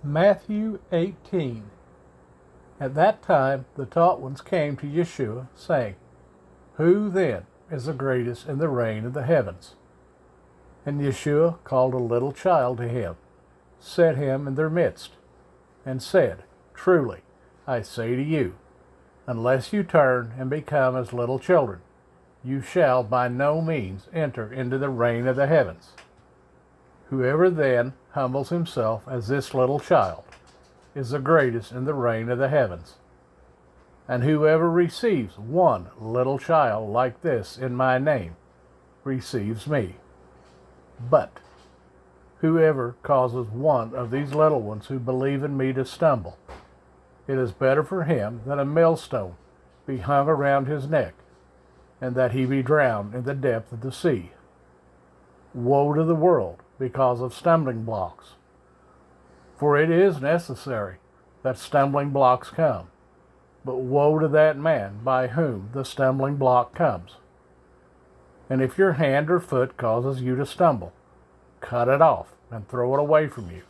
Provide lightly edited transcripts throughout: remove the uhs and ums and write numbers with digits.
Matthew 18. At that time the taught ones came to Yeshua, saying, Who then is the greatest in the reign of the heavens? And Yeshua called a little child to him, set him in their midst, and said, Truly, I say to you, unless you turn and become as little children, you shall by no means enter into the reign of the heavens. Whoever then humbles himself as this little child is the greatest in the reign of the heavens. And whoever receives one little child like this in my name receives me. But whoever causes one of these little ones who believe in me to stumble, it is better for him that a millstone be hung around his neck, and that he be drowned in the depth of the sea. Woe to the world because of stumbling blocks. For it is necessary that stumbling blocks come, but woe to that man by whom the stumbling block comes. And if your hand or foot causes you to stumble, cut it off and throw it away from you.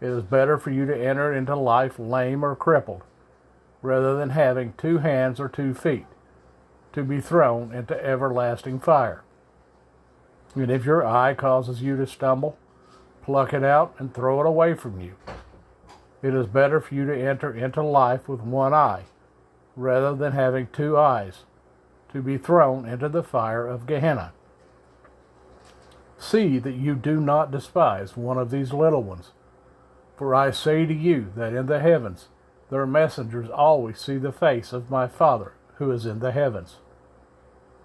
It is better for you to enter into life lame or crippled, rather than having 2 hands or 2 feet, to be thrown into everlasting fire. And if your eye causes you to stumble, pluck it out and throw it away from you. It is better for you to enter into life with 1 eye, rather than having 2 eyes, to be thrown into the fire of Gehenna. See that you do not despise one of these little ones. For I say to you that in the heavens their messengers always see the face of my Father who is in the heavens.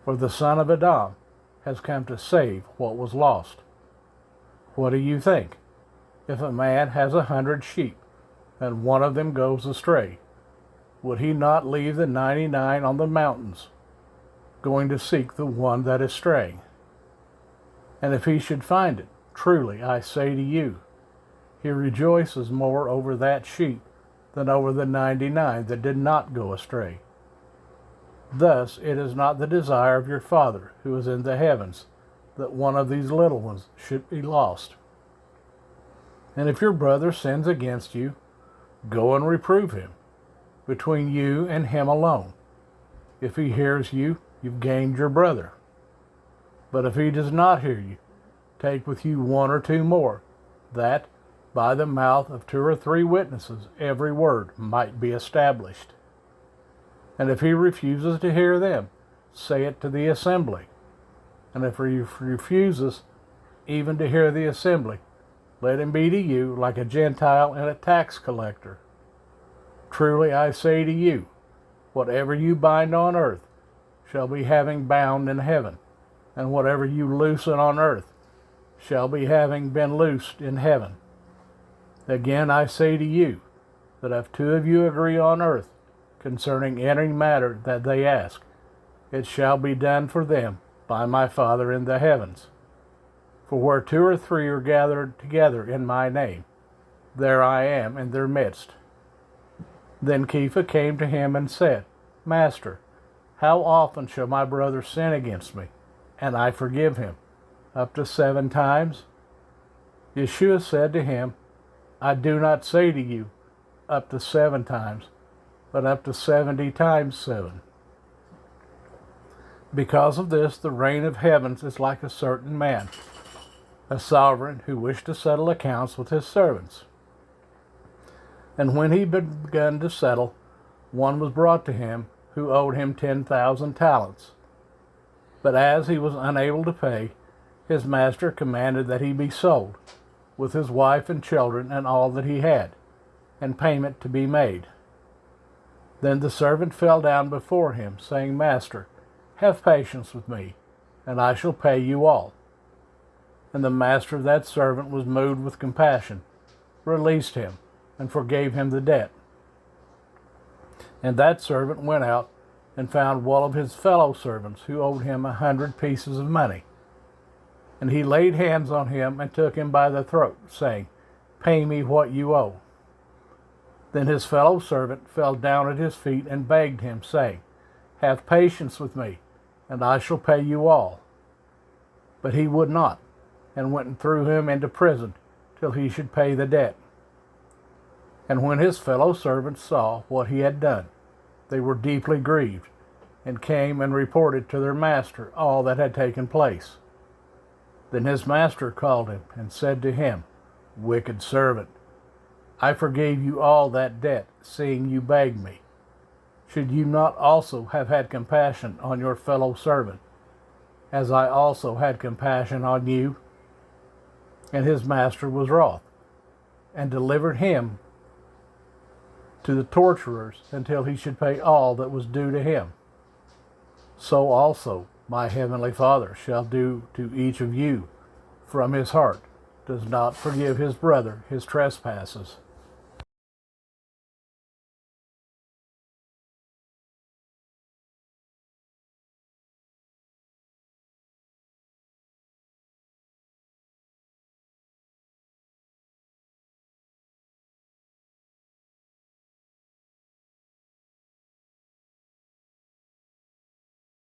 For the Son of Adam has come to save what was lost. What do you think? If a man has 100 sheep, and one of them goes astray, would he not leave the 99 on the mountains, going to seek the one that is straying? And if he should find it, truly I say to you, he rejoices more over that sheep than over the 99 that did not go astray. Thus it is not the desire of your Father who is in the heavens that one of these little ones should be lost. And if your brother sins against you, go and reprove him, between you and him alone. If he hears you, you've gained your brother. But if he does not hear you, take with you 1 or 2 more, that, by the mouth of 2 or 3 witnesses, every word might be established. And if he refuses to hear them, say it to the assembly. And if he refuses even to hear the assembly, let him be to you like a Gentile and a tax collector. Truly I say to you, whatever you bind on earth shall be having bound in heaven, and whatever you loosen on earth shall be having been loosed in heaven. Again I say to you, that if 2 of you agree on earth concerning any matter that they ask, it shall be done for them by my Father in the heavens. For where 2 or 3 are gathered together in my name, there I am in their midst. Then Kepha came to him and said, Master, how often shall my brother sin against me, and I forgive him? Up to 7 times? Yeshua said to him, I do not say to you, up to 7 times, but up to 70 times 7. Because of this, the reign of heavens is like a certain man, a sovereign who wished to settle accounts with his servants. And when he began to settle, one was brought to him who owed him 10,000 talents. But as he was unable to pay, his master commanded that he be sold, with his wife and children and all that he had, and payment to be made. Then the servant fell down before him, saying, Master, have patience with me, and I shall pay you all. And the master of that servant was moved with compassion, released him, and forgave him the debt. And that servant went out and found one of his fellow servants who owed him 100 pieces of money. And he laid hands on him and took him by the throat, saying, Pay me what you owe. Then his fellow servant fell down at his feet and begged him, saying, Have patience with me, and I shall pay you all. But he would not, and went and threw him into prison till he should pay the debt. And when his fellow servants saw what he had done, they were deeply grieved, and came and reported to their master all that had taken place. Then his master called him and said to him, Wicked servant, I forgave you all that debt, seeing you begged me. Should you not also have had compassion on your fellow servant, as I also had compassion on you? And his master was wroth, and delivered him to the torturers until he should pay all that was due to him. So also my heavenly Father shall do to each of you from his heart does not forgive his brother his trespasses.